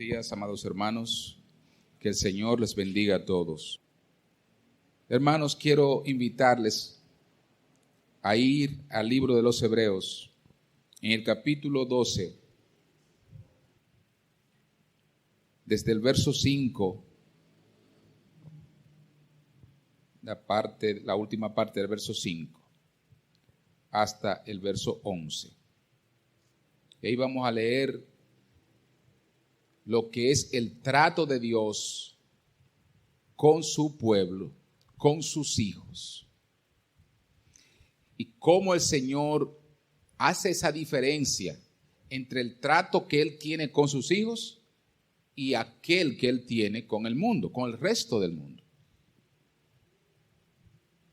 días, amados hermanos. Que el Señor les bendiga a todos. Hermanos, quiero invitarles a ir al libro de los Hebreos, en el capítulo 12, desde el verso 5, la última parte del verso 5, hasta el verso 11. Y ahí vamos a leer lo que es el trato de Dios con su pueblo, con sus hijos. Y cómo el Señor hace esa diferencia entre el trato que Él tiene con sus hijos y aquel que Él tiene con el mundo, con el resto del mundo.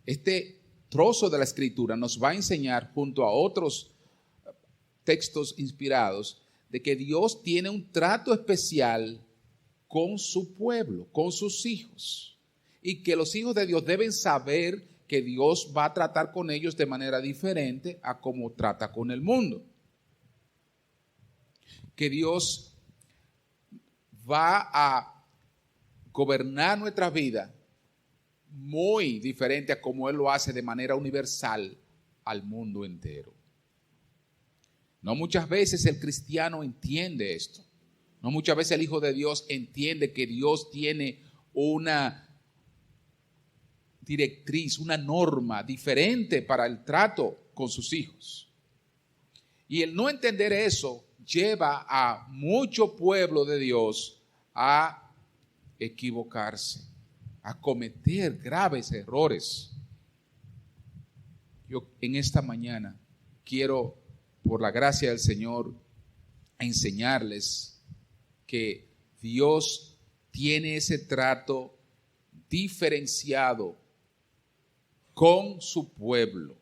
Este trozo de la Escritura nos va a enseñar, junto a otros textos inspirados, de que Dios tiene un trato especial con su pueblo, con sus hijos, y que los hijos de Dios deben saber que Dios va a tratar con ellos de manera diferente a como trata con el mundo. Que Dios va a gobernar nuestra vida muy diferente a como Él lo hace de manera universal al mundo entero. No muchas veces el cristiano entiende esto. No muchas veces el Hijo de Dios entiende que Dios tiene una directriz, una norma diferente para el trato con sus hijos. Y el no entender eso lleva a mucho pueblo de Dios a equivocarse, a cometer graves errores. Yo en esta mañana quiero, por la gracia del Señor, enseñarles que Dios tiene ese trato diferenciado con su pueblo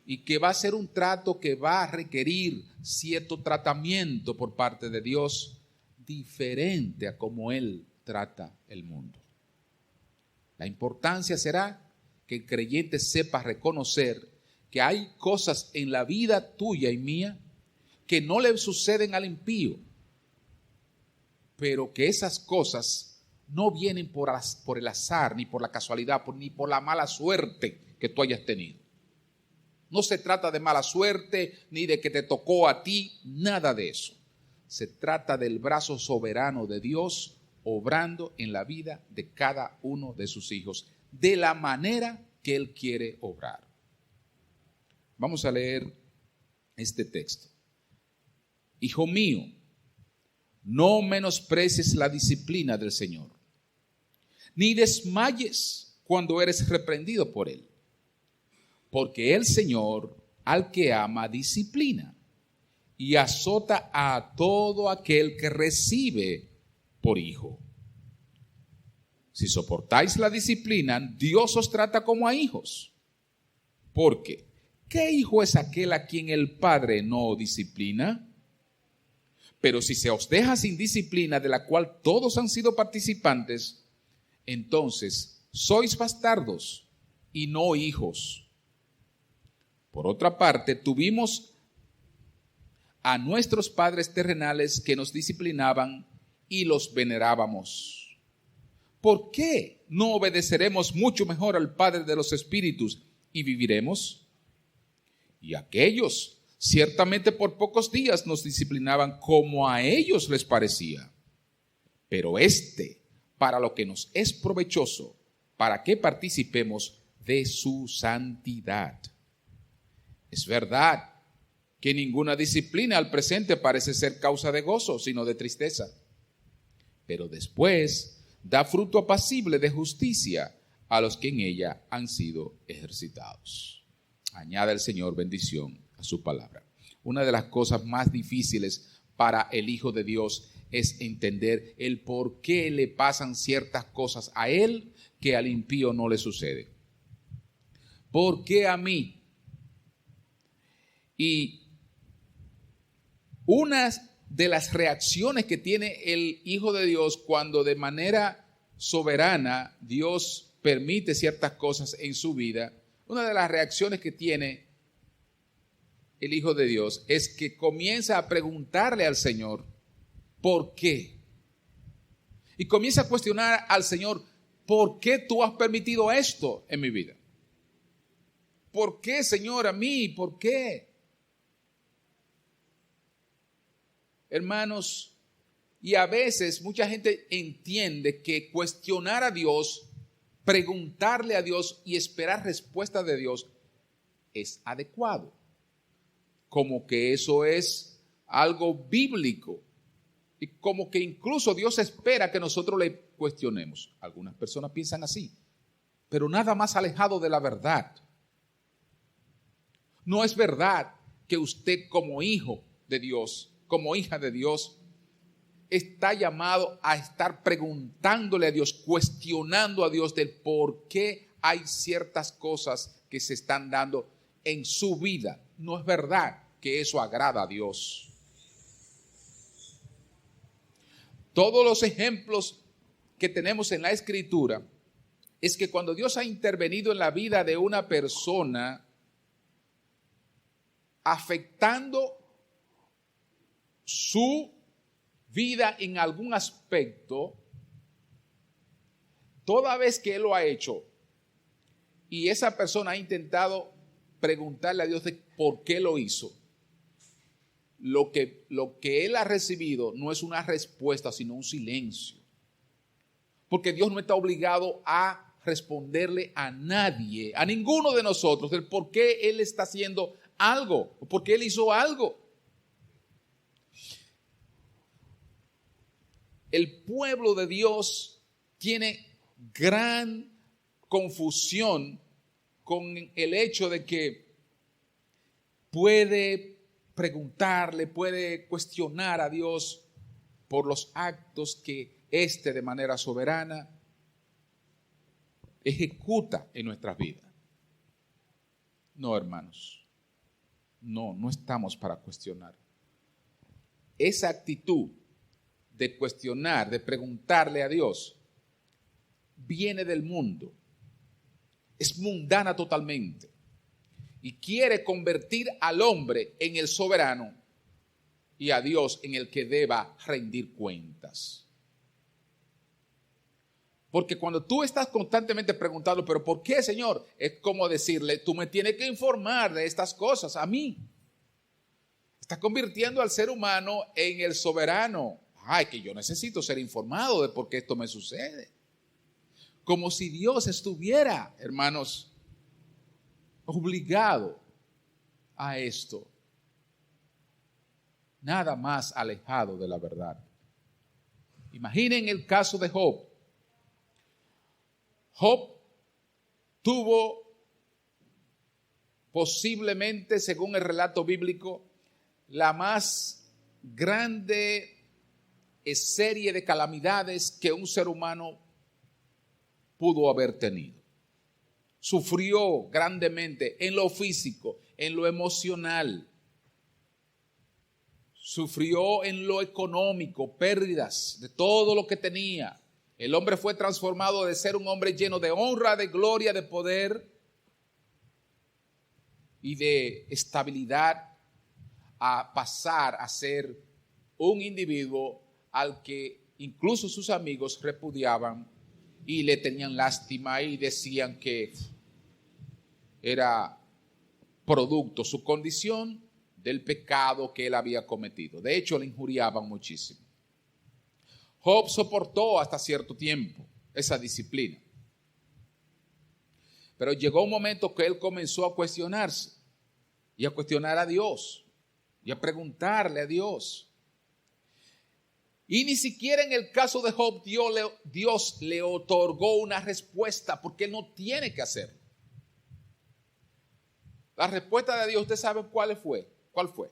y que va a ser un trato que va a requerir cierto tratamiento por parte de Dios diferente a como Él trata el mundo. La importancia será que el creyente sepa reconocer que hay cosas en la vida tuya y mía que no le suceden al impío, pero que esas cosas no vienen por el azar, ni por la casualidad, ni por la mala suerte que tú hayas tenido. No se trata de mala suerte, ni de que te tocó a ti, nada de eso. Se trata del brazo soberano de Dios obrando en la vida de cada uno de sus hijos, de la manera que Él quiere obrar. Vamos a leer este texto. Hijo mío, no menosprecies la disciplina del Señor, ni desmayes cuando eres reprendido por Él, porque el Señor al que ama disciplina y azota a todo aquel que recibe por hijo. Si soportáis la disciplina, Dios os trata como a hijos. Porque ¿qué hijo es aquel a quien el Padre no disciplina? Pero si se os deja sin disciplina, de la cual todos han sido participantes, entonces sois bastardos y no hijos. Por otra parte, tuvimos a nuestros padres terrenales que nos disciplinaban y los venerábamos. ¿Por qué no obedeceremos mucho mejor al Padre de los Espíritus y viviremos? Y aquellos ciertamente por pocos días nos disciplinaban como a ellos les parecía. Pero para lo que nos es provechoso, para que participemos de su santidad. Es verdad que ninguna disciplina al presente parece ser causa de gozo, sino de tristeza. Pero después da fruto apacible de justicia a los que en ella han sido ejercitados. Añada el Señor bendición a su palabra. Una de las cosas más difíciles para el Hijo de Dios es entender el por qué le pasan ciertas cosas a él que al impío no le sucede. ¿Por qué a mí? Y una de las reacciones que tiene el Hijo de Dios cuando de manera soberana Dios permite ciertas cosas en su vida, una de las reacciones que tiene el Hijo de Dios es que comienza a preguntarle al Señor, ¿por qué? Y comienza a cuestionar al Señor, ¿por qué tú has permitido esto en mi vida? ¿Por qué, Señor, a mí? ¿Por qué? Hermanos, y a veces mucha gente entiende que cuestionar a Dios, preguntarle a Dios y esperar respuesta de Dios es adecuado. Como que eso es algo bíblico. Y como que incluso Dios espera que nosotros le cuestionemos. Algunas personas piensan así, pero nada más alejado de la verdad. No es verdad que usted como hijo de Dios, como hija de Dios, está llamado a estar preguntándole a Dios, cuestionando a Dios del por qué hay ciertas cosas que se están dando en su vida. No es verdad que eso agrada a Dios. Todos los ejemplos que tenemos en la Escritura es que cuando Dios ha intervenido en la vida de una persona, afectando su vida en algún aspecto, toda vez que Él lo ha hecho y esa persona ha intentado preguntarle a Dios de por qué lo hizo, lo que Él ha recibido no es una respuesta, sino un silencio. Porque Dios no está obligado a responderle a nadie, a ninguno de nosotros, del por qué Él está haciendo algo, o por qué Él hizo algo. El pueblo de Dios tiene gran confusión con el hecho de que puede preguntarle, puede cuestionar a Dios por los actos que éste de manera soberana ejecuta en nuestras vidas. No, hermanos, no estamos para cuestionar. Esa actitud de cuestionar, de preguntarle a Dios, viene del mundo, es mundana totalmente y quiere convertir al hombre en el soberano y a Dios en el que deba rendir cuentas. Porque cuando tú estás constantemente preguntando, ¿pero por qué, Señor? Es como decirle, tú me tienes que informar de estas cosas a mí. Estás convirtiendo al ser humano en el soberano. Ay, que yo necesito ser informado de por qué esto me sucede. Como si Dios estuviera, hermanos, obligado a esto. Nada más alejado de la verdad. Imaginen el caso de Job. Job tuvo posiblemente, según el relato bíblico, la más grande serie de calamidades que un ser humano pudo haber tenido. Sufrió grandemente en lo físico, en lo emocional. Sufrió en lo económico, pérdidas de todo lo que tenía. El hombre fue transformado de ser un hombre lleno de honra, de gloria, de poder y de estabilidad a pasar a ser un individuo al que incluso sus amigos repudiaban y le tenían lástima y decían que era producto su condición del pecado que él había cometido. De hecho, le injuriaban muchísimo. Job soportó hasta cierto tiempo esa disciplina. Pero llegó un momento que él comenzó a cuestionarse y a cuestionar a Dios y a preguntarle a Dios. Y ni siquiera en el caso de Job Dios le otorgó una respuesta porque él no tiene que hacerlo. La respuesta de Dios, ¿usted sabe cuál fue? ¿Cuál fue?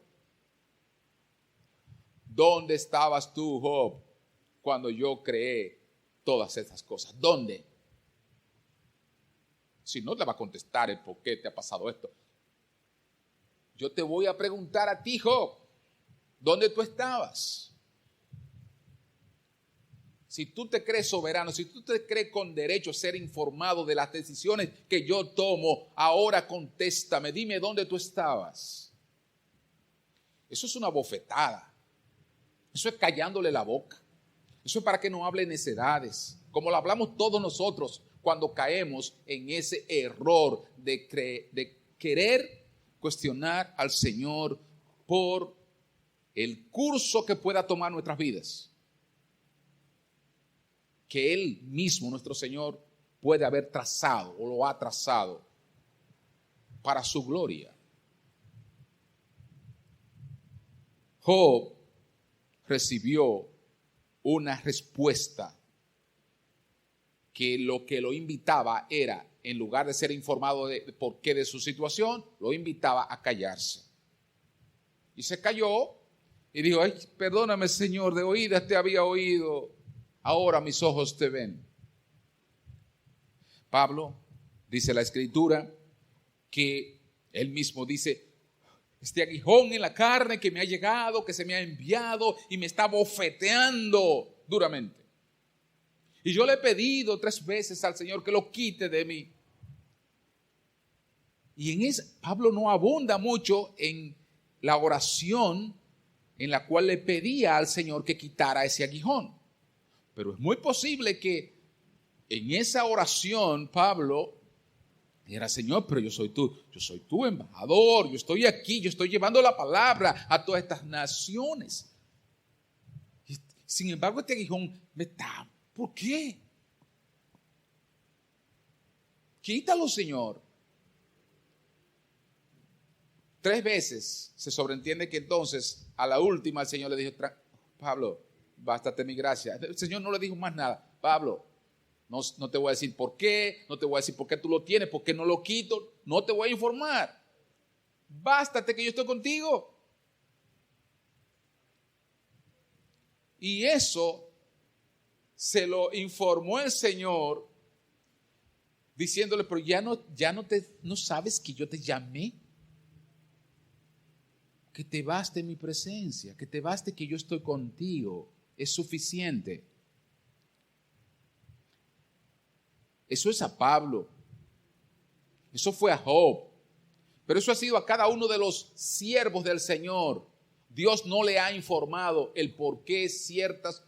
¿Dónde estabas tú, Job, cuando yo creé todas estas cosas? ¿Dónde? Si no te va a contestar el por qué te ha pasado esto. Yo te voy a preguntar a ti, Job, ¿dónde tú estabas? Si tú te crees soberano, si tú te crees con derecho a ser informado de las decisiones que yo tomo, ahora contéstame, dime dónde tú estabas. Eso es una bofetada. Eso es callándole la boca. Eso es para que no hable necedades, como lo hablamos todos nosotros cuando caemos en ese error de querer cuestionar al Señor por el curso que pueda tomar nuestras vidas, que Él mismo, nuestro Señor, puede haber trazado o lo ha trazado para su gloria. Job recibió una respuesta que lo invitaba era, en lugar de ser informado de por qué de su situación, lo invitaba a callarse. Y se calló y dijo: ay, perdóname, Señor, de oídas te había oído, ahora mis ojos te ven. Pablo, dice la Escritura, que él mismo dice: este aguijón en la carne que me ha llegado, que se me ha enviado y me está bofeteando duramente. Y yo le he pedido 3 veces al Señor que lo quite de mí. Y en eso Pablo no abunda mucho en la oración en la cual le pedía al Señor que quitara ese aguijón. Pero es muy posible que en esa oración Pablo dijera: Señor, pero yo soy tu embajador, yo estoy aquí, yo estoy llevando la palabra a todas estas naciones. Y, sin embargo, este aguijón me está... ¿Por qué? Quítalo, Señor. 3 veces se sobreentiende que entonces a la última el Señor le dijo: Pablo, bástate mi gracia. El Señor no le dijo más nada. Pablo, no te voy a decir por qué, no te voy a decir por qué tú lo tienes, por qué no lo quito, no te voy a informar. Bástate que yo estoy contigo. Y eso se lo informó el Señor diciéndole: pero no sabes que yo te llamé, que te baste mi presencia, que te baste que yo estoy contigo, es suficiente. Eso es a Pablo, eso fue a Job, pero eso ha sido a cada uno de los siervos del Señor. Dios no le ha informado el por qué ciertas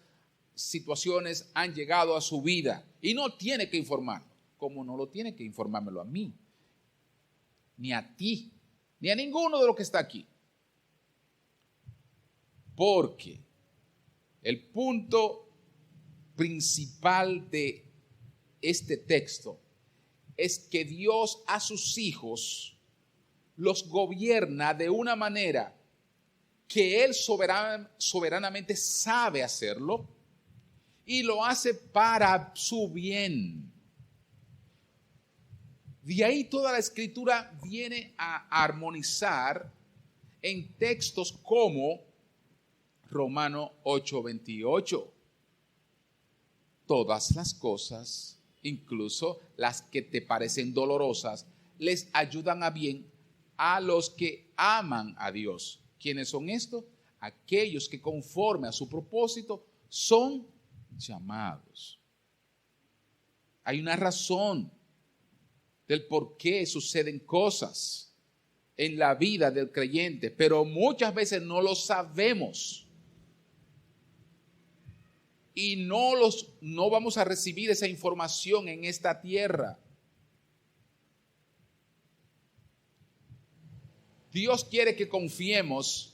situaciones han llegado a su vida y no tiene que informarlo, como no lo tiene que informármelo a mí, ni a ti, ni a ninguno de los que está aquí. Porque el punto principal de este texto es que Dios a sus hijos los gobierna de una manera que Él soberanamente sabe hacerlo y lo hace para su bien. De ahí toda la Escritura viene a armonizar en textos como Romanos 8:28. Todas las cosas, incluso las que te parecen dolorosas, les ayudan a bien a los que aman a Dios. ¿Quiénes son estos? Aquellos que conforme a su propósito son llamados. Hay una razón del por qué suceden cosas en la vida del creyente, pero muchas veces no lo sabemos. Y no vamos a recibir esa información en esta tierra. Dios quiere que confiemos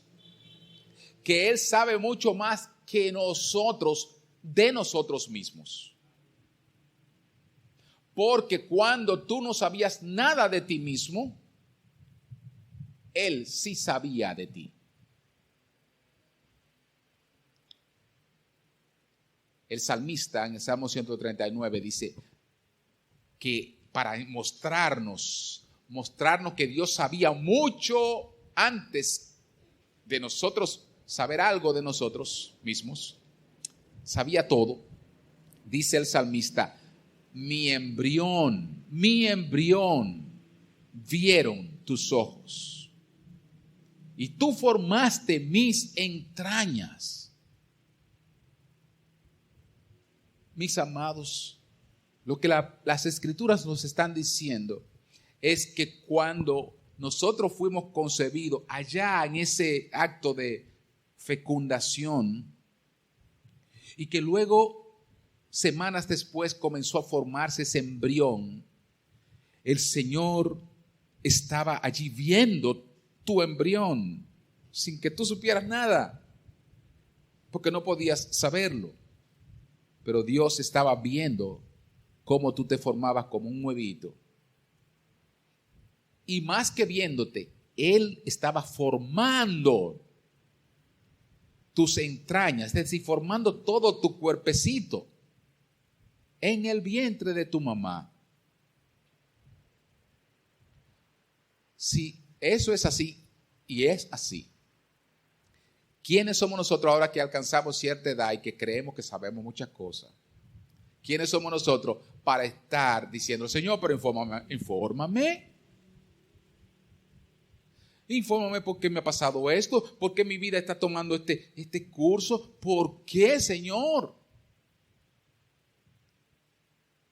que Él sabe mucho más que nosotros de nosotros mismos. Porque cuando tú no sabías nada de ti mismo, Él sí sabía de ti. El salmista en el Salmo 139 dice que para mostrarnos que Dios sabía mucho antes de nosotros saber algo de nosotros mismos, sabía todo. Dice el salmista: mi embrión vieron tus ojos, y tú formaste mis entrañas. Mis amados, lo que las Escrituras nos están diciendo es que cuando nosotros fuimos concebidos allá en ese acto de fecundación, y que luego, semanas después, comenzó a formarse ese embrión, el Señor estaba allí viendo tu embrión sin que tú supieras nada, porque no podías saberlo. Pero Dios estaba viendo cómo tú te formabas como un huevito. Y más que viéndote, Él estaba formando tus entrañas, es decir, formando todo tu cuerpecito en el vientre de tu mamá. Si eso es así, y es así, ¿quiénes somos nosotros ahora que alcanzamos cierta edad y que creemos que sabemos muchas cosas? ¿Quiénes somos nosotros para estar diciendo, Señor, pero infórmame? Infórmame por qué me ha pasado esto, por qué mi vida está tomando este curso, ¿por qué, Señor?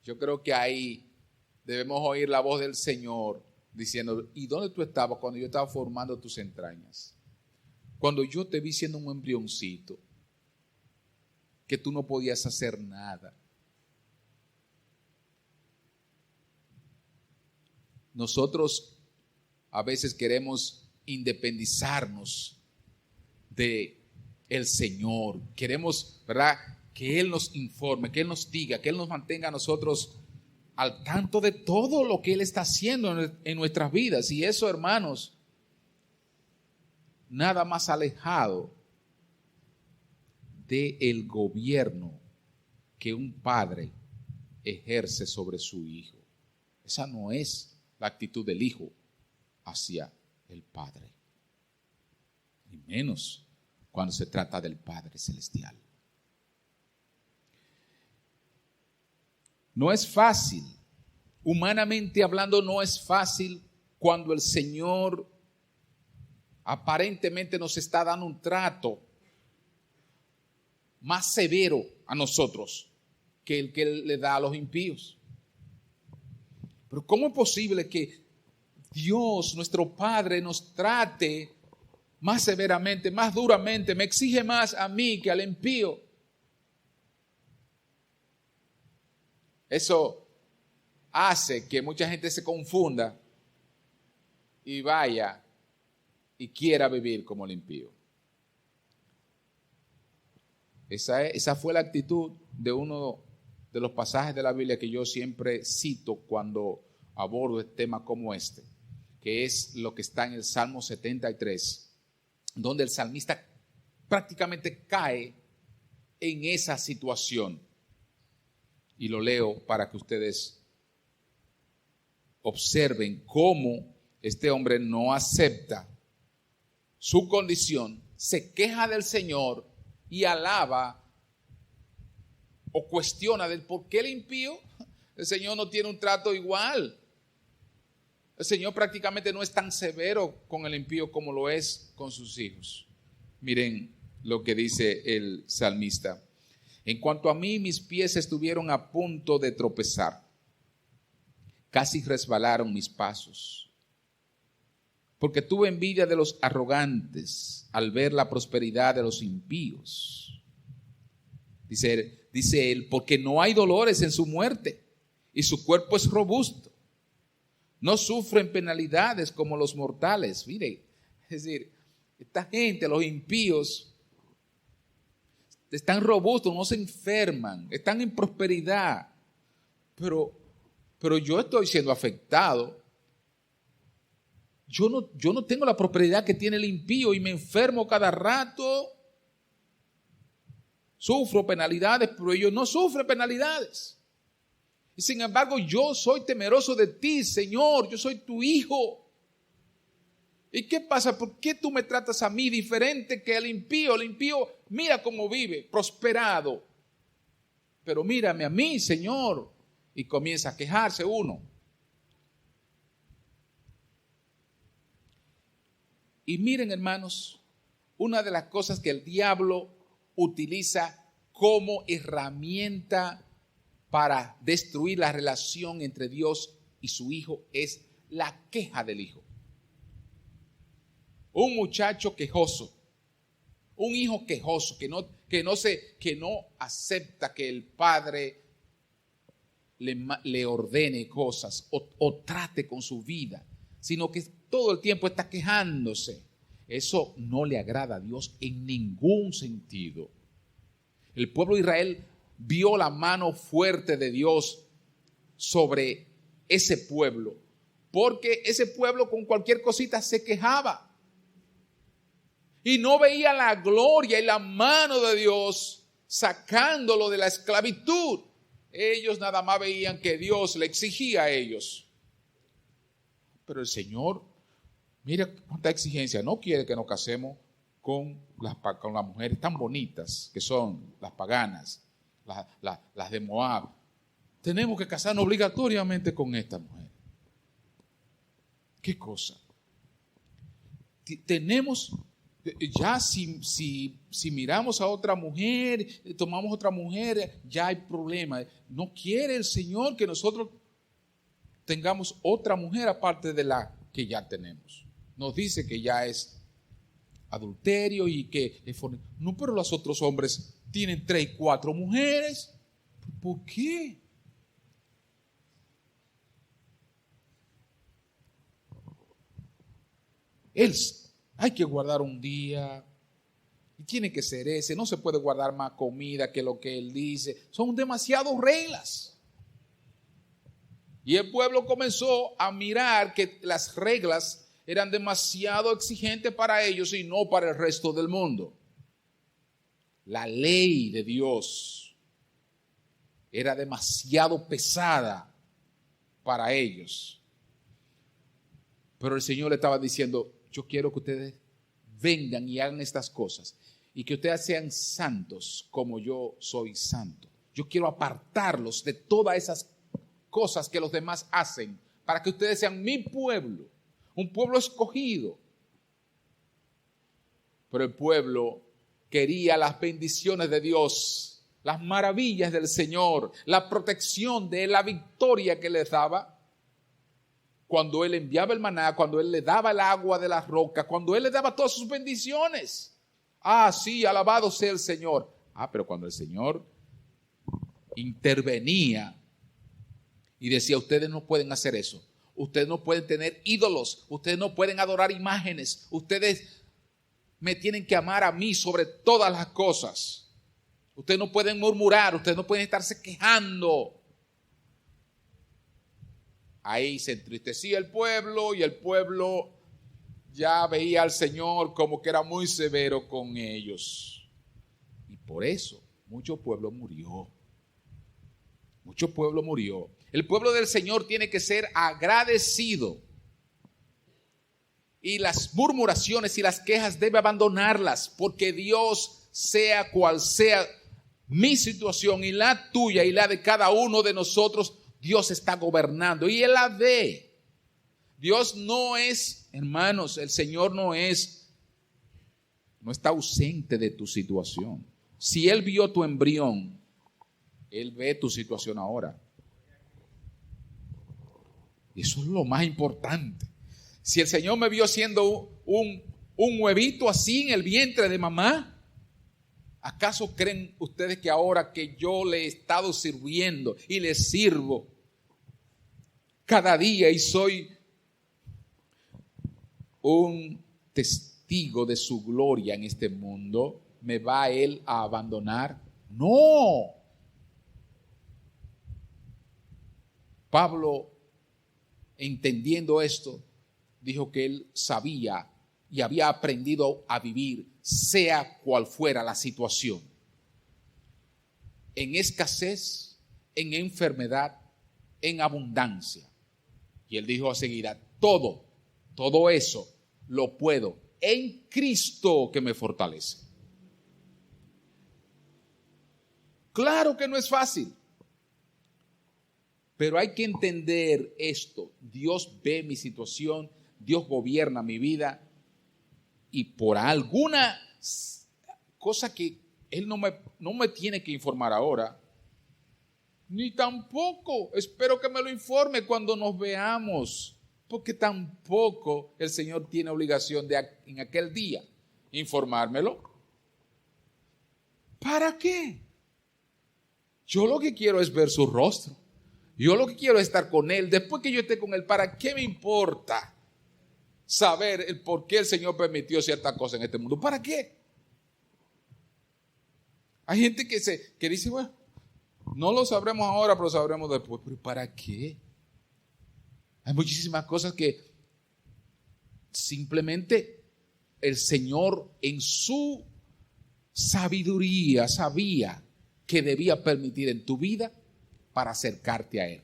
Yo creo que ahí debemos oír la voz del Señor diciendo, ¿y dónde tú estabas cuando yo estaba formando tus entrañas? Cuando yo te vi siendo un embrioncito, que tú no podías hacer nada. Nosotros a veces queremos independizarnos de el Señor. Queremos, ¿verdad?, que Él nos informe, que Él nos diga, que Él nos mantenga a nosotros al tanto de todo lo que Él está haciendo en nuestras vidas. Y eso, hermanos, nada más alejado del gobierno que un padre ejerce sobre su hijo. Esa no es la actitud del hijo hacia el Padre, ni menos cuando se trata del Padre Celestial. No es fácil, humanamente hablando, no es fácil cuando el Señor aparentemente nos está dando un trato más severo a nosotros que el que Él le da a los impíos. Pero ¿cómo es posible que Dios, nuestro Padre, nos trate más severamente, más duramente, me exige más a mí que al impío? Eso hace que mucha gente se confunda y vaya y quiera vivir como el impío. Esa fue la actitud de uno de los pasajes de la Biblia que yo siempre cito cuando abordo temas como este, que es lo que está en el Salmo 73, donde el salmista prácticamente cae en esa situación. Y lo leo para que ustedes observen cómo este hombre no acepta su condición, se queja del Señor y alaba o cuestiona del por qué el impío, el Señor no tiene un trato igual. El Señor prácticamente no es tan severo con el impío como lo es con sus hijos. Miren lo que dice el salmista. En cuanto a mí, mis pies estuvieron a punto de tropezar. Casi resbalaron mis pasos. Porque tuve envidia de los arrogantes al ver la prosperidad de los impíos. Dice él, porque no hay dolores en su muerte y su cuerpo es robusto. No sufren penalidades como los mortales. Mire, es decir, esta gente, los impíos, están robustos, no se enferman, están en prosperidad. Pero yo estoy siendo afectado. Yo no tengo la prosperidad que tiene el impío y me enfermo cada rato. Sufro penalidades, pero ellos no sufren penalidades. Y sin embargo, yo soy temeroso de ti, Señor, yo soy tu hijo. ¿Y qué pasa? ¿Por qué tú me tratas a mí diferente que al impío? El impío, mira cómo vive, prosperado. Pero mírame a mí, Señor. Y comienza a quejarse uno. Y miren, hermanos, una de las cosas que el diablo utiliza como herramienta para destruir la relación entre Dios y su hijo es la queja del hijo. Un muchacho quejoso, un hijo quejoso que no acepta que el padre le ordene cosas o trate con su vida, sino que todo el tiempo está quejándose. Eso no le agrada a Dios en ningún sentido. El pueblo de Israel vio la mano fuerte de Dios sobre ese pueblo, porque ese pueblo con cualquier cosita se quejaba y no veía la gloria y la mano de Dios sacándolo de la esclavitud. Ellos nada más veían que Dios le exigía a ellos. Pero el Señor, mira cuánta exigencia, no quiere que nos casemos con las mujeres tan bonitas que son las paganas, las de Moab. Tenemos que casarnos obligatoriamente con esta mujer. ¿Qué cosa? Tenemos, ya si miramos a otra mujer, tomamos otra mujer, ya hay problema. No quiere el Señor que nosotros tengamos otra mujer aparte de la que ya tenemos. Nos dice que ya es adulterio y que no, pero los otros hombres tienen 3 y 4 mujeres. ¿Por qué? Hay que guardar un día y tiene que ser ese. No se puede guardar más comida que lo que él dice. Son demasiadas reglas. Y el pueblo comenzó a mirar que las reglas eran demasiado exigentes para ellos y no para el resto del mundo. La ley de Dios era demasiado pesada para ellos. Pero el Señor le estaba diciendo, yo quiero que ustedes vengan y hagan estas cosas y que ustedes sean santos como yo soy santo. Yo quiero apartarlos de todas esas cosas que los demás hacen para que ustedes sean mi pueblo, un pueblo escogido. Pero el pueblo quería las bendiciones de Dios, las maravillas del Señor, la protección de Él, la victoria que les daba. Cuando Él enviaba el maná, cuando Él le daba el agua de la roca, cuando Él le daba todas sus bendiciones. Ah, sí, alabado sea el Señor. Ah, pero cuando el Señor intervenía y decía, ustedes no pueden hacer eso, ustedes no pueden tener ídolos, ustedes no pueden adorar imágenes, ustedes me tienen que amar a mí sobre todas las cosas. Ustedes no pueden murmurar, ustedes no pueden estarse quejando. Ahí se entristecía el pueblo y el pueblo ya veía al Señor como que era muy severo con ellos. Y por eso mucho pueblo murió. Mucho pueblo murió. El pueblo del Señor tiene que ser agradecido. Y las murmuraciones y las quejas debe abandonarlas, porque Dios, sea cual sea mi situación y la tuya y la de cada uno de nosotros, Dios está gobernando y Él la ve. Dios no es, hermanos, el Señor no está ausente de tu situación. Si Él vio tu embrión, Él ve tu situación ahora. Y eso es lo más importante. Si el Señor me vio siendo un huevito así en el vientre de mamá, ¿acaso creen ustedes que ahora que yo le he estado sirviendo y le sirvo cada día y soy un testigo de su gloria en este mundo, me va Él a abandonar? No. Pablo, entendiendo esto, dijo que él sabía y había aprendido a vivir, sea cual fuera la situación, en escasez, en enfermedad, en abundancia. Y él dijo a seguida, todo eso lo puedo en Cristo que me fortalece. Claro que no es fácil, pero hay que entender esto. Dios ve mi situación, Dios gobierna mi vida, y por alguna cosa que Él no me tiene que informar ahora, ni tampoco espero que me lo informe cuando nos veamos, porque tampoco el Señor tiene obligación de en aquel día informármelo. ¿Para qué? Yo lo que quiero es ver su rostro. Yo lo que quiero es estar con Él. Después que yo esté con Él, ¿para qué me importa saber el por qué el Señor permitió ciertas cosas en este mundo? ¿Para qué? Hay gente que dice, bueno, no lo sabremos ahora, pero lo sabremos después. ¿Pero para qué? Hay muchísimas cosas que simplemente el Señor en su sabiduría sabía que debía permitir en tu vida para acercarte a Él.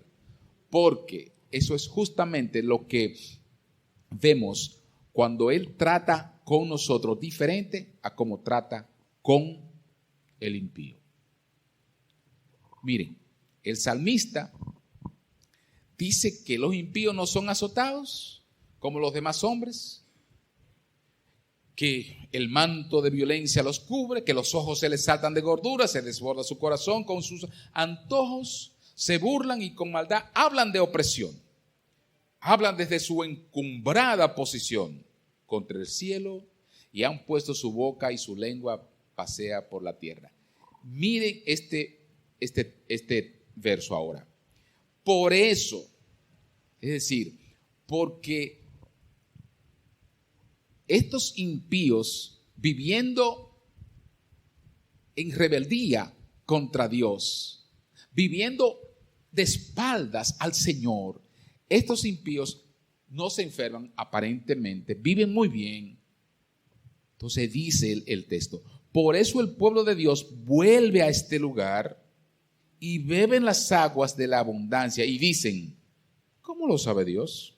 Porque eso es justamente lo que vemos cuando Él trata con nosotros diferente a como trata con el impío. Miren, el salmista dice que los impíos no son azotados como los demás hombres, que el manto de violencia los cubre, que los ojos se les saltan de gordura, se desborda su corazón con sus antojos, se burlan y con maldad hablan de opresión. Hablan desde su encumbrada posición contra el cielo y han puesto su boca y su lengua pasea por la tierra. Miren este verso ahora. Por eso, es decir, porque estos impíos viviendo en rebeldía contra Dios, viviendo de espaldas al Señor, estos impíos no se enferman aparentemente, viven muy bien. Entonces dice el texto, por eso el pueblo de Dios vuelve a este lugar y beben las aguas de la abundancia y dicen, ¿cómo lo sabe Dios?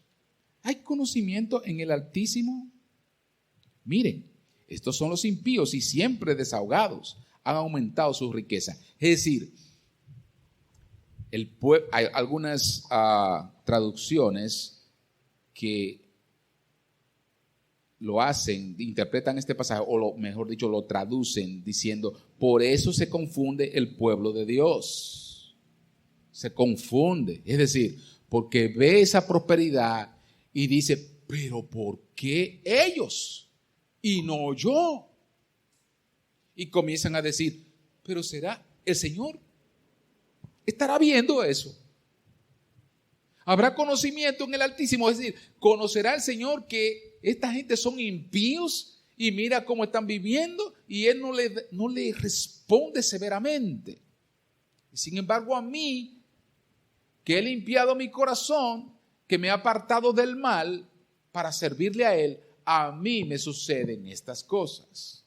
¿Hay conocimiento en el Altísimo? Miren, estos son los impíos y siempre desahogados, han aumentado su riqueza. Es decir, hay algunas traducciones que lo hacen, interpretan este pasaje, o mejor dicho, lo traducen diciendo, por eso se confunde el pueblo de Dios. Se confunde, es decir, porque ve esa prosperidad y dice, pero ¿por qué ellos? Y no yo. Y comienzan a decir, pero ¿será el Señor? ¿Estará viendo eso? ¿Habrá conocimiento en el Altísimo? Es decir, ¿conocerá el Señor que esta gente son impíos y mira cómo están viviendo y Él no le responde severamente? Sin embargo, a mí, que he limpiado mi corazón, que me he apartado del mal para servirle a Él, a mí me suceden estas cosas.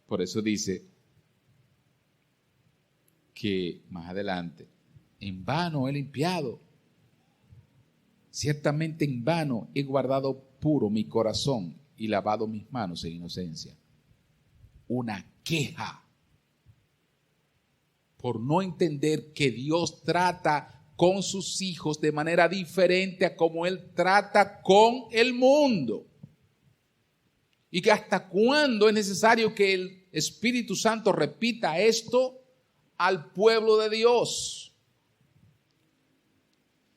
Por eso dice que más adelante, en vano he limpiado, ciertamente en vano he guardado puro mi corazón y lavado mis manos en inocencia. Una queja por no entender que Dios trata con sus hijos de manera diferente a como Él trata con el mundo. Y que hasta cuándo es necesario que el Espíritu Santo repita esto al pueblo de Dios.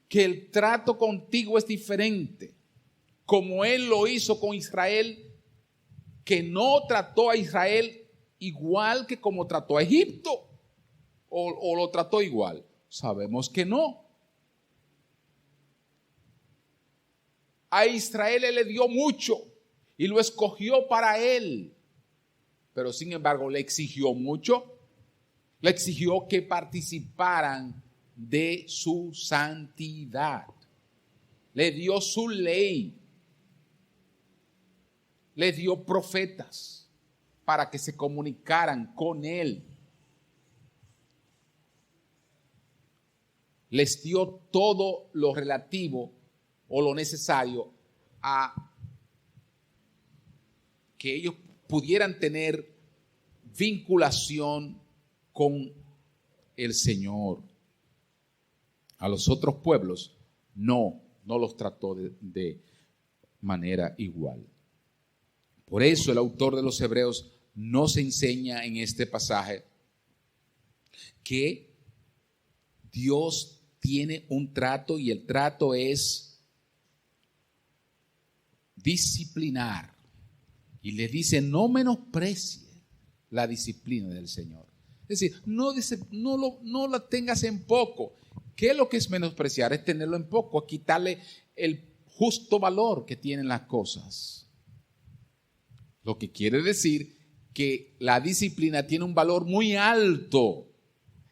Que el trato contigo es diferente. Como Él lo hizo con Israel, que no trató a Israel igual que como trató a Egipto. O lo trató igual. Sabemos que no. A Israel Él le dio mucho y lo escogió para Él. Pero sin embargo le exigió mucho. Le exigió que participaran de su santidad. Le dio su ley. Le dio profetas para que se comunicaran con Él. Les dio todo lo relativo o lo necesario a que ellos pudieran tener vinculación con el Señor. A los otros pueblos no los trató de manera igual. Por eso el autor de los Hebreos nos enseña en este pasaje que Dios tiene un trato y el trato es disciplinar. Y le dice, no menosprecie la disciplina del Señor. Es decir, no la tengas en poco. ¿Qué es lo que es menospreciar? Es tenerlo en poco, es quitarle el justo valor que tienen las cosas. Lo que quiere decir que la disciplina tiene un valor muy alto.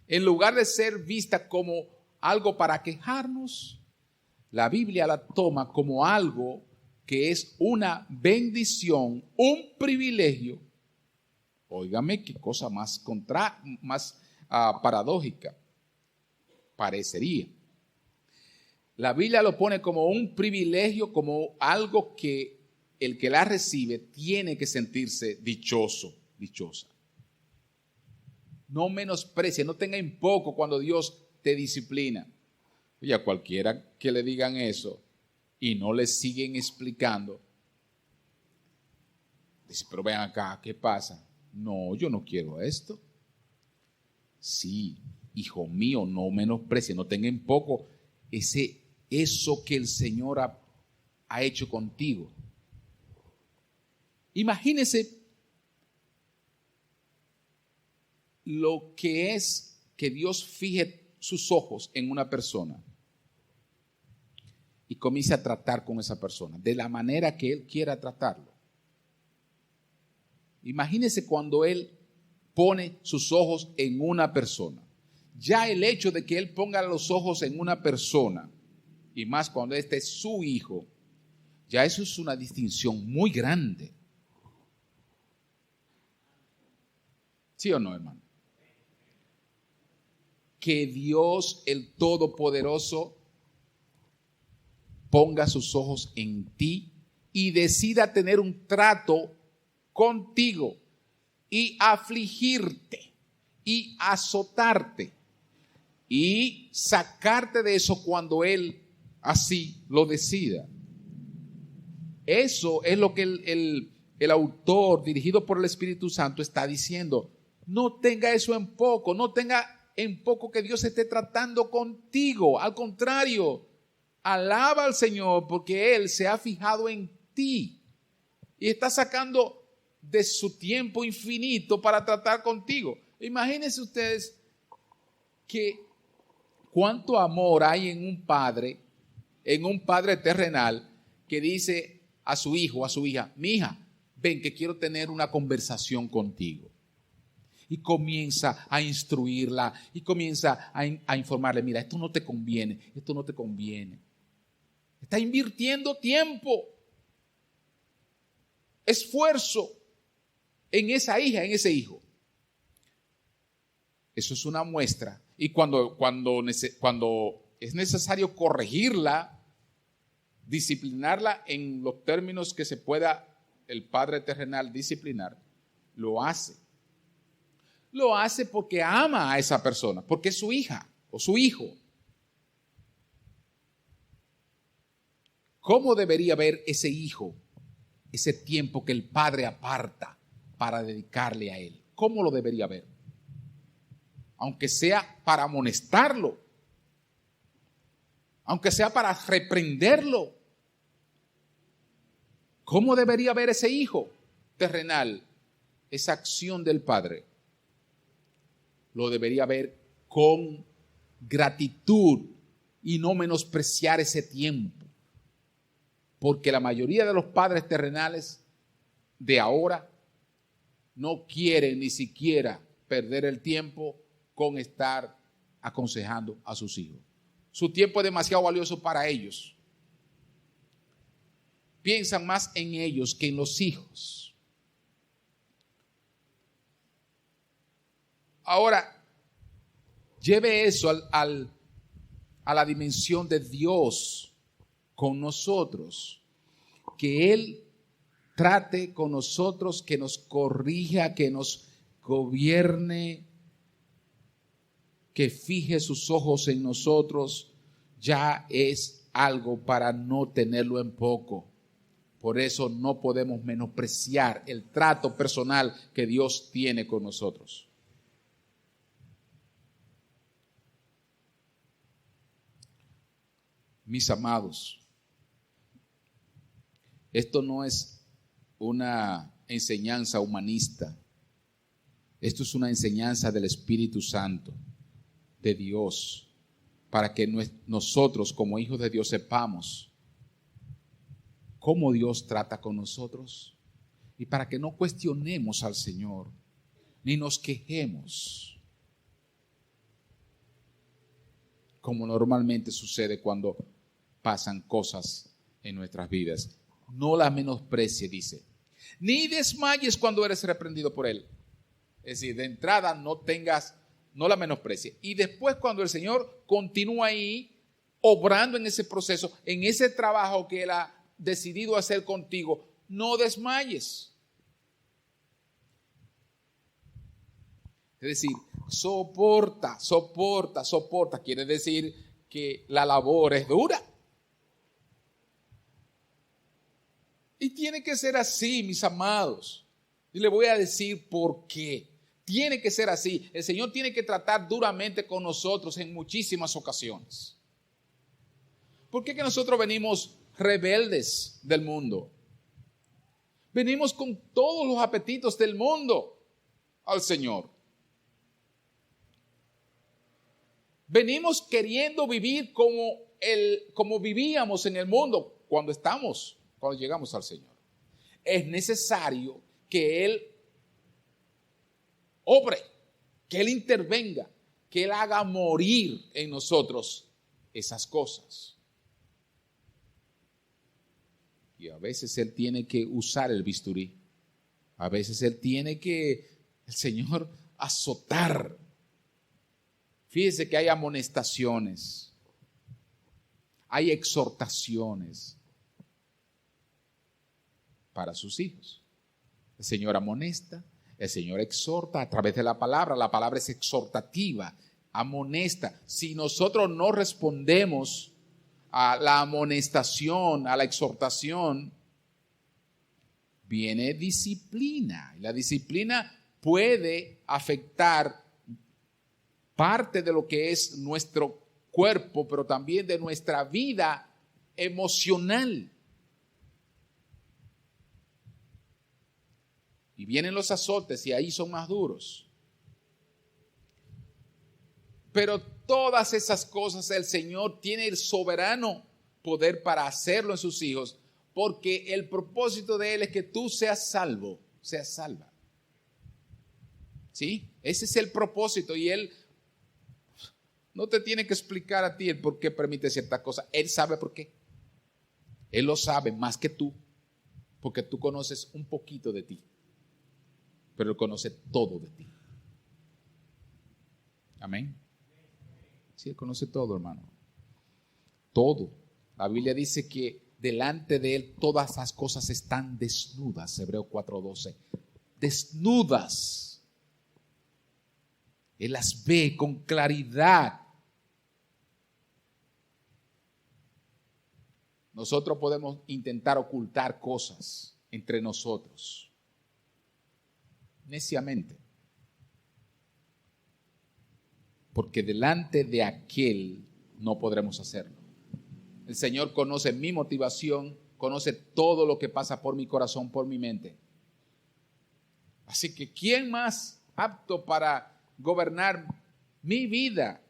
En lugar de ser vista como algo para quejarnos, la Biblia la toma como algo que es una bendición, un privilegio. Óigame qué cosa más paradójica parecería. La Biblia lo pone como un privilegio, como algo que el que la recibe tiene que sentirse dichoso, dichosa. No menosprecie, no tenga en poco cuando Dios te disciplina. Y a cualquiera que le digan eso y no le siguen explicando, dice, pero ven acá, ¿qué pasa? No, yo no quiero esto. Sí, hijo mío, no menosprecie, no tenga en poco eso que el Señor ha hecho contigo. Imagínese lo que es que Dios fije sus ojos en una persona y comience a tratar con esa persona de la manera que Él quiera tratarlo. Imagínese cuando Él pone sus ojos en una persona. Ya el hecho de que Él ponga los ojos en una persona, y más cuando este es su hijo, ya eso es una distinción muy grande. ¿Sí o no, hermano? Que Dios, el Todopoderoso, ponga sus ojos en ti y decida tener un trato contigo y afligirte y azotarte y sacarte de eso cuando Él así lo decida. Eso es lo que el autor, dirigido por el Espíritu Santo, está diciendo. No tenga eso en poco, no tenga en poco que Dios esté tratando contigo. Al contrario, alaba al Señor porque Él se ha fijado en ti y está sacando de su tiempo infinito para tratar contigo. Imagínense ustedes que cuánto amor hay en un padre terrenal que dice a su hijo o a su hija, mi hija, ven que quiero tener una conversación contigo. Y comienza a instruirla y comienza a informarle, mira, esto no te conviene, esto no te conviene. Está invirtiendo tiempo, esfuerzo en esa hija, en ese hijo. Eso es una muestra. Y cuando es necesario corregirla, disciplinarla en los términos que se pueda el Padre terrenal disciplinar, lo hace. Lo hace porque ama a esa persona, porque es su hija o su hijo. ¿Cómo debería ver ese hijo ese tiempo que el padre aparta para dedicarle a él? ¿Cómo lo debería ver? Aunque sea para amonestarlo, aunque sea para reprenderlo. ¿Cómo debería ver ese hijo terrenal esa acción del padre? Lo debería ver con gratitud y no menospreciar ese tiempo. Porque la mayoría de los padres terrenales de ahora no quieren ni siquiera perder el tiempo con estar aconsejando a sus hijos. Su tiempo es demasiado valioso para ellos. Piensan más en ellos que en los hijos. Ahora, lleve eso a la dimensión de Dios con nosotros. Que Él trate con nosotros, que nos corrija, que nos gobierne, que fije sus ojos en nosotros, ya es algo para no tenerlo en poco. Por eso no podemos menospreciar el trato personal que Dios tiene con nosotros. Mis amados, esto no es una enseñanza humanista. Esto es una enseñanza del Espíritu Santo, de Dios, para que nosotros como hijos de Dios sepamos cómo Dios trata con nosotros y para que no cuestionemos al Señor ni nos quejemos, como normalmente sucede cuando pasan cosas en nuestras vidas. No la menosprecie, dice, ni desmayes cuando eres reprendido por Él. Es decir, de entrada no la menosprecie. Y después cuando el Señor continúa ahí, obrando en ese proceso, en ese trabajo que Él ha decidido hacer contigo, no desmayes. Es decir, soporta. Quiere decir que la labor es dura. Y tiene que ser así, mis amados. Y le voy a decir por qué. Tiene que ser así. El Señor tiene que tratar duramente con nosotros en muchísimas ocasiones. ¿Por qué que nosotros venimos rebeldes del mundo? Venimos con todos los apetitos del mundo al Señor. Venimos queriendo vivir como vivíamos en el mundo cuando llegamos al Señor. Es necesario que Él obre, que Él intervenga, que Él haga morir en nosotros esas cosas. Y a veces Él tiene que usar el bisturí. A veces Él tiene que, el Señor, azotar. Fíjese que hay amonestaciones, hay exhortaciones para sus hijos. El Señor amonesta, el Señor exhorta a través de la palabra es exhortativa, amonesta. Si nosotros no respondemos a la amonestación, a la exhortación, viene disciplina. Y la disciplina puede afectar parte de lo que es nuestro cuerpo, pero también de nuestra vida emocional. Y vienen los azotes y ahí son más duros. Pero todas esas cosas el Señor tiene el soberano poder para hacerlo en sus hijos, porque el propósito de Él es que tú seas salvo, seas salva. ¿Sí? Ese es el propósito y Él no te tiene que explicar a ti el por qué permite ciertas cosas. Él sabe por qué. Él lo sabe más que tú, porque tú conoces un poquito de ti, pero Él conoce todo de ti. Amén. Sí, Él conoce todo, hermano. Todo. La Biblia dice que delante de Él todas las cosas están desnudas. Hebreos 4:12. Desnudas. Él las ve con claridad. Nosotros podemos intentar ocultar cosas entre nosotros, neciamente, porque delante de aquel no podremos hacerlo. El Señor conoce mi motivación, conoce todo lo que pasa por mi corazón, por mi mente. Así que ¿quién más apto para gobernar mi vida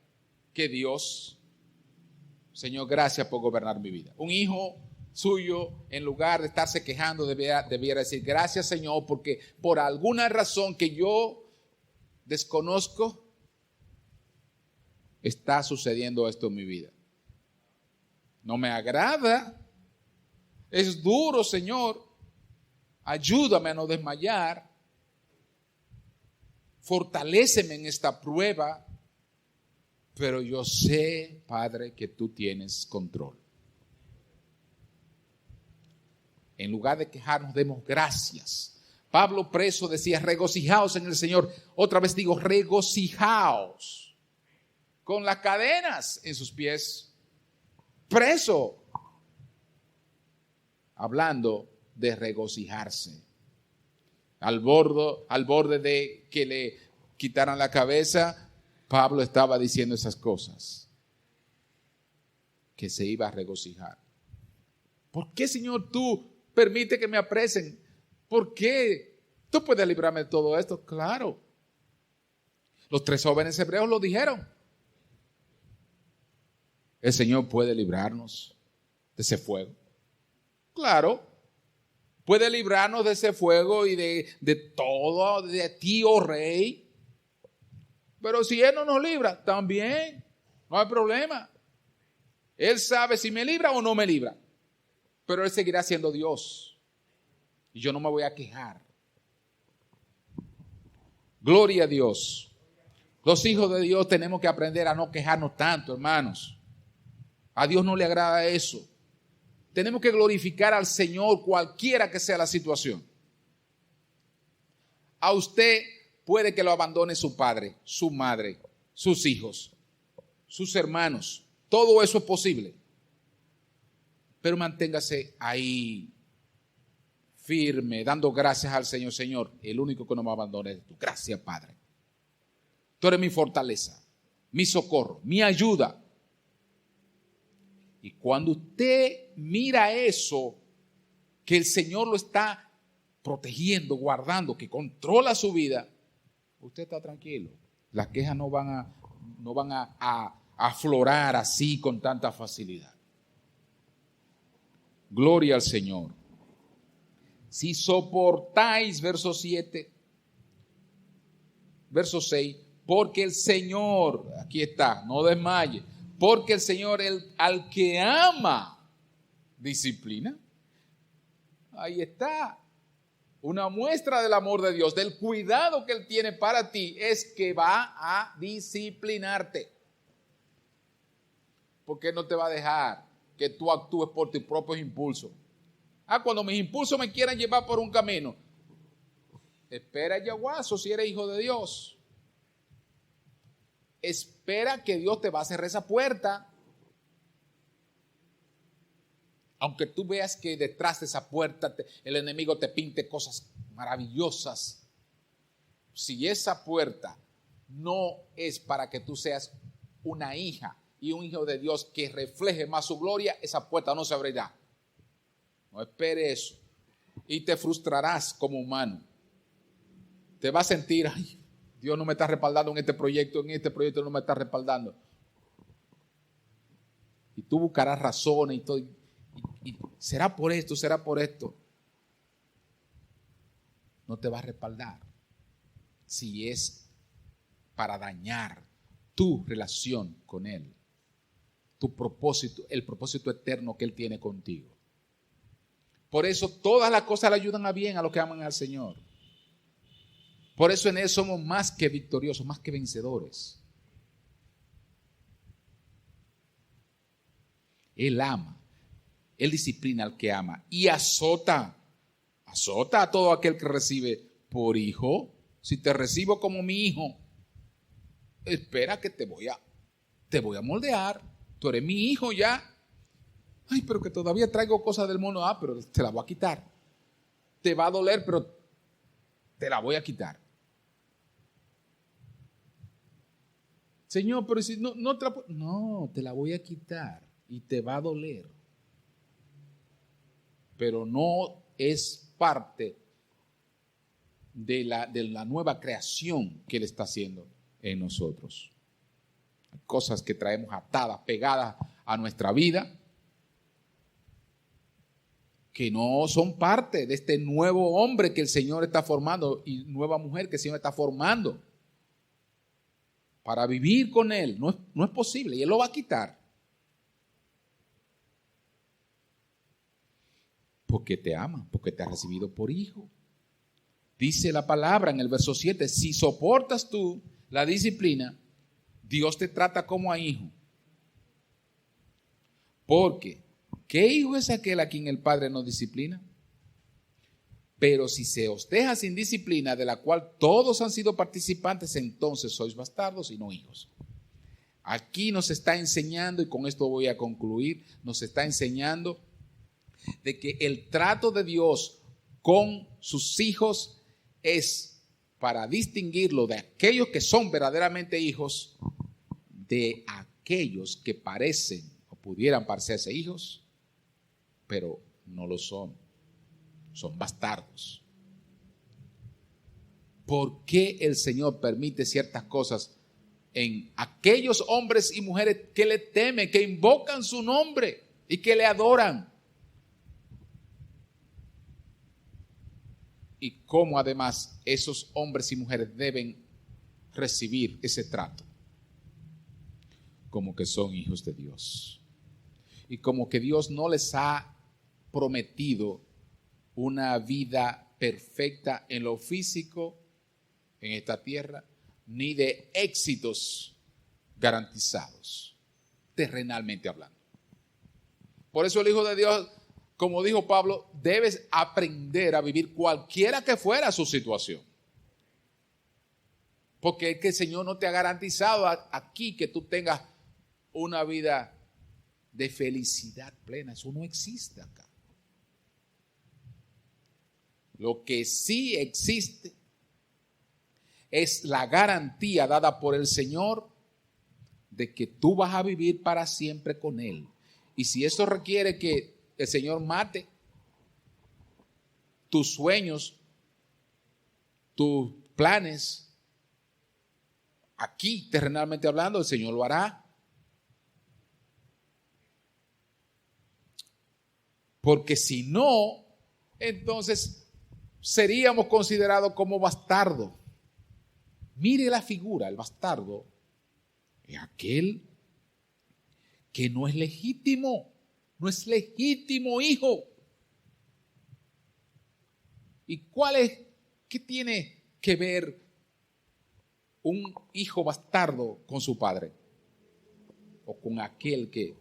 que Dios? Señor, gracias por gobernar mi vida. Un hijo suyo, en lugar de estarse quejando, debiera decir, gracias, Señor, porque por alguna razón que yo desconozco, está sucediendo esto en mi vida. No me agrada, es duro, Señor. Ayúdame a no desmayar. Fortaléceme en esta prueba. Pero yo sé, Padre, que tú tienes control. En lugar de quejarnos, demos gracias. Pablo preso decía, regocijaos en el Señor. Otra vez digo, regocijaos. Con las cadenas en sus pies. Preso. Hablando de regocijarse. Al borde de que le quitaran la cabeza, Pablo estaba diciendo esas cosas, que se iba a regocijar. ¿Por qué, Señor, tú permite que me apresen? ¿Por qué? ¿Tú puedes librarme de todo esto? Claro, Los 3 jóvenes hebreos lo dijeron. El Señor puede librarnos de ese fuego. Claro, puede librarnos de ese fuego y de todo, de ti, oh rey. Pero si Él no nos libra, también, no hay problema. Él sabe si me libra o no me libra. Pero Él seguirá siendo Dios. Y yo no me voy a quejar. Gloria a Dios. Los hijos de Dios tenemos que aprender a no quejarnos tanto, hermanos. A Dios no le agrada eso. Tenemos que glorificar al Señor cualquiera que sea la situación. A usted puede que lo abandone su padre, su madre, sus hijos, sus hermanos. Todo eso es posible. Pero manténgase ahí firme, dando gracias al Señor. Señor, el único que no me abandona es tú. Gracias, Padre. Tú eres mi fortaleza, mi socorro, mi ayuda. Y cuando usted mira eso, que el Señor lo está protegiendo, guardando, que controla su vida, usted está tranquilo. Las quejas no van a aflorar así con tanta facilidad. Gloria al Señor. Si soportáis, verso 7, verso 6, porque el Señor, aquí está, no desmaye, porque el Señor, al que ama, disciplina. Ahí está. Una muestra del amor de Dios, del cuidado que Él tiene para ti, es que va a disciplinarte. Porque no te va a dejar que tú actúes por tus propios impulsos. Cuando mis impulsos me quieran llevar por un camino, espera, yaguazo, si eres hijo de Dios. Espera que Dios te va a cerrar esa puerta. Aunque tú veas que detrás de esa puerta el enemigo te pinte cosas maravillosas. Si esa puerta no es para que tú seas una hija y un hijo de Dios que refleje más su gloria, esa puerta no se abrirá. No espere eso. Y te frustrarás como humano. Te vas a sentir, ay, Dios no me está respaldando en este proyecto no me está respaldando. Y tú buscarás razones y todo. Y será por esto, será por esto. No te va a respaldar si es para dañar tu relación con Él, tu propósito, el propósito eterno que Él tiene contigo. Por eso todas las cosas le ayudan a bien a los que aman al Señor. Por eso en Él somos más que victoriosos, más que vencedores. Él ama, Él disciplina al que ama y azota a todo aquel que recibe por hijo. Si te recibo como mi hijo, espera que te voy a moldear. Tú eres mi hijo ya. Ay, pero que todavía traigo cosas del mundo. Pero te la voy a quitar. Te va a doler, pero te la voy a quitar. Señor, pero si no te la puedo. No, te la voy a quitar y te va a doler. Pero no es parte de la nueva creación que Él está haciendo en nosotros. Hay cosas que traemos atadas, pegadas a nuestra vida, que no son parte de este nuevo hombre que el Señor está formando y nueva mujer que el Señor está formando para vivir con Él. No es posible y Él lo va a quitar. Porque te ama, porque te ha recibido por hijo. Dice la palabra en el verso 7, si soportas tú la disciplina, Dios te trata como a hijo. Porque, ¿qué hijo es aquel a quien el Padre no disciplina? Pero si se os deja sin disciplina, de la cual todos han sido participantes, entonces sois bastardos y no hijos. Aquí nos está enseñando, y con esto voy a concluir, nos está enseñando de que el trato de Dios con sus hijos es para distinguirlo de aquellos que son verdaderamente hijos de aquellos que parecen o pudieran parecerse hijos, pero no lo son. Son bastardos. ¿por qué el Señor permite ciertas cosas en aquellos hombres y mujeres que le temen, que invocan su nombre y que le adoran? Y cómo además esos hombres y mujeres deben recibir ese trato, como que son hijos de Dios. Y como que Dios no les ha prometido una vida perfecta en lo físico, en esta tierra, ni de éxitos garantizados, terrenalmente hablando. Por eso el Hijo de Dios, como dijo Pablo, debes aprender a vivir cualquiera que fuera su situación. Porque es que el Señor no te ha garantizado aquí que tú tengas una vida de felicidad plena. Eso no existe acá. Lo que sí existe es la garantía dada por el Señor de que tú vas a vivir para siempre con Él. Y si eso requiere que el Señor mate tus sueños, tus planes, aquí terrenalmente hablando, el Señor lo hará. Porque si no, entonces seríamos considerados como bastardos. Mire la figura, el bastardo es aquel que no es legítimo hijo. ¿Y qué tiene que ver un hijo bastardo con su padre? O con aquel que,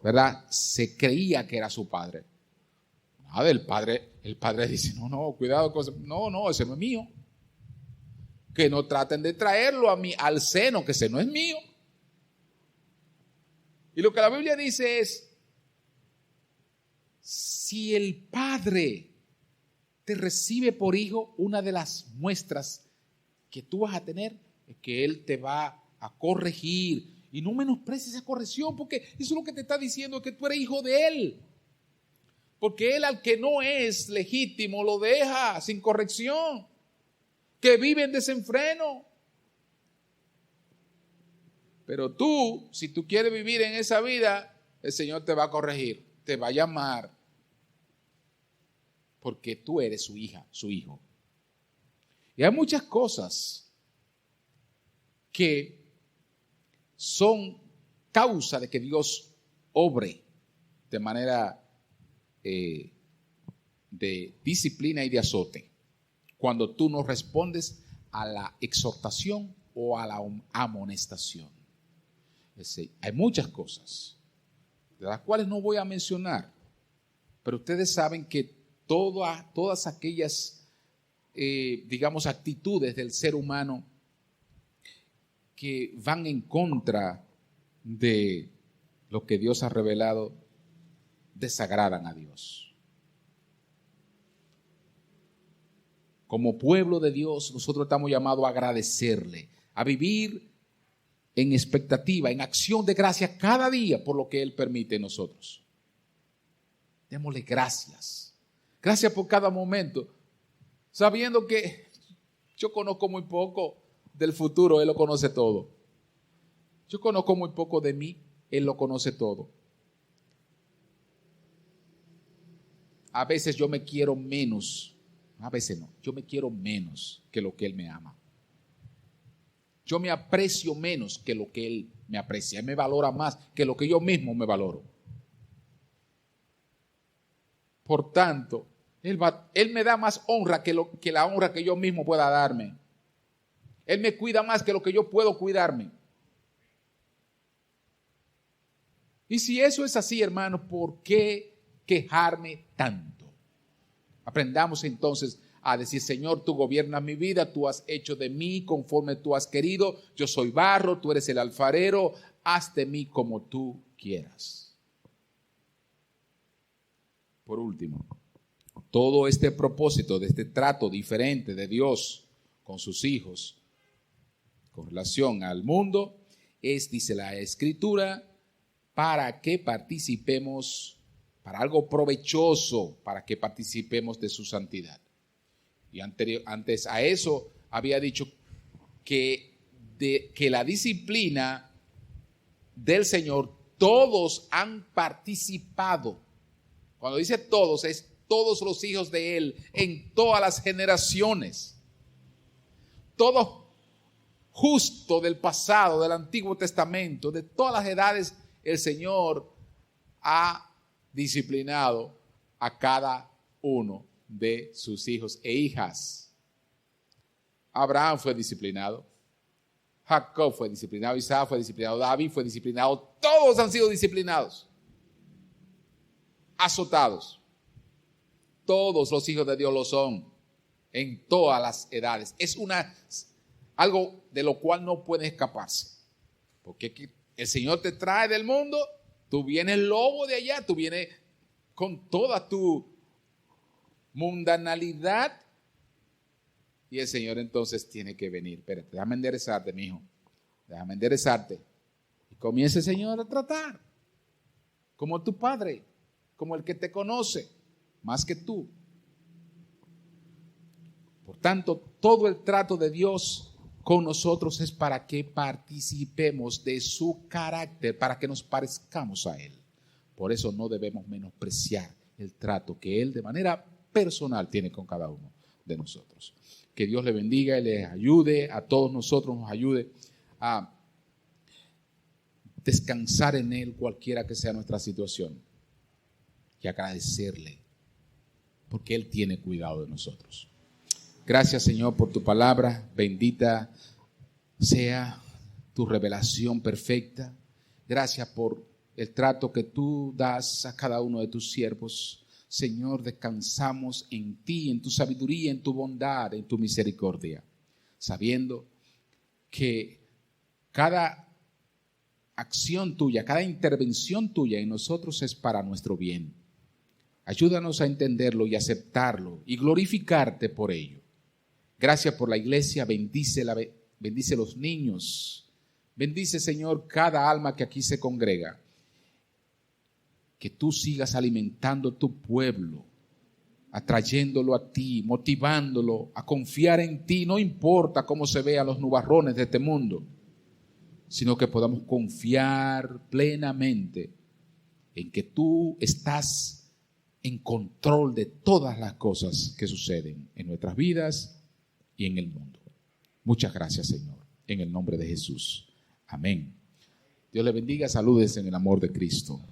¿verdad?, se creía que era su padre. Nada, el padre dice, no, cuidado con eso. No, ese no es mío. Que no traten de traerlo a mí, al seno, que ese no es mío. Y lo que la Biblia dice es, si el padre te recibe por hijo, una de las muestras que tú vas a tener es que él te va a corregir. Y no menosprecies esa corrección, porque eso es lo que te está diciendo, que tú eres hijo de él. Porque él al que no es legítimo lo deja sin corrección, que vive en desenfreno. Pero tú, si tú quieres vivir en esa vida, el Señor te va a corregir, te va a llamar, porque tú eres su hija, su hijo. Y hay muchas cosas que son causa de que Dios obre de manera de disciplina y de azote, cuando tú no respondes a la exhortación o a la amonestación. Hay muchas cosas, de las cuales no voy a mencionar, pero ustedes saben que todas aquellas, digamos, actitudes del ser humano que van en contra de lo que Dios ha revelado, desagradan a Dios. Como pueblo de Dios, nosotros estamos llamados a agradecerle, a vivir en expectativa, en acción de gracia cada día por lo que Él permite en nosotros. Démosle gracias. Gracias por cada momento, sabiendo que yo conozco muy poco del futuro, Él lo conoce todo. Yo conozco muy poco de mí, Él lo conoce todo. A veces yo me quiero menos, a veces no, yo me quiero menos que lo que Él me ama. Yo me aprecio menos que lo que Él me aprecia. Él me valora más que lo que yo mismo me valoro. Por tanto, Él me da más honra que la honra que yo mismo pueda darme. Él me cuida más que lo que yo puedo cuidarme. Y si eso es así, hermanos, ¿por qué quejarme tanto? Aprendamos entonces a decir, Señor, tú gobiernas mi vida, tú has hecho de mí conforme tú has querido, yo soy barro, tú eres el alfarero, haz de mí como tú quieras. Por último, todo este propósito de este trato diferente de Dios con sus hijos, con relación al mundo, es, dice la Escritura, para que participemos, para algo provechoso, para que participemos de su santidad. Y antes a eso había dicho que la disciplina del Señor, todos han participado. Cuando dice todos, es todos los hijos de Él, en todas las generaciones. Todo justo del pasado, del Antiguo Testamento, de todas las edades, el Señor ha disciplinado a cada uno de sus hijos e hijas. Abraham fue disciplinado, Jacob fue disciplinado, Isaac fue disciplinado, David fue disciplinado, todos han sido disciplinados, azotados. Todos los hijos de Dios lo son, en todas las edades. Es algo de lo cual no puede escaparse, porque el Señor te trae del mundo, tú vienes lobo de allá, tú vienes con toda tu mundanalidad, y el Señor entonces tiene que venir. Espérate, déjame enderezarte, mi hijo, déjame enderezarte. Y comienza el Señor a tratar como tu Padre, como el que te conoce más que tú. Por tanto, todo el trato de Dios con nosotros es para que participemos de su carácter, para que nos parezcamos a Él. Por eso no debemos menospreciar el trato que Él de manera personal tiene con cada uno de nosotros. Que Dios le bendiga y les ayude, a todos nosotros nos ayude a descansar en Él cualquiera que sea nuestra situación y agradecerle porque Él tiene cuidado de nosotros. Gracias, Señor, por tu palabra. Bendita sea tu revelación perfecta. Gracias por el trato que tú das a cada uno de tus siervos. Señor, descansamos en ti, en tu sabiduría, en tu bondad, en tu misericordia, sabiendo que cada acción tuya, cada intervención tuya en nosotros es para nuestro bien. Ayúdanos a entenderlo y aceptarlo y glorificarte por ello. Gracias por la iglesia, bendice los niños. Bendice, Señor, cada alma que aquí se congrega. Que tú sigas alimentando tu pueblo, atrayéndolo a ti, motivándolo a confiar en ti. No importa cómo se vean los nubarrones de este mundo, sino que podamos confiar plenamente en que tú estás en control de todas las cosas que suceden en nuestras vidas y en el mundo. Muchas gracias, Señor, en el nombre de Jesús. Amén. Dios le bendiga, saludes en el amor de Cristo.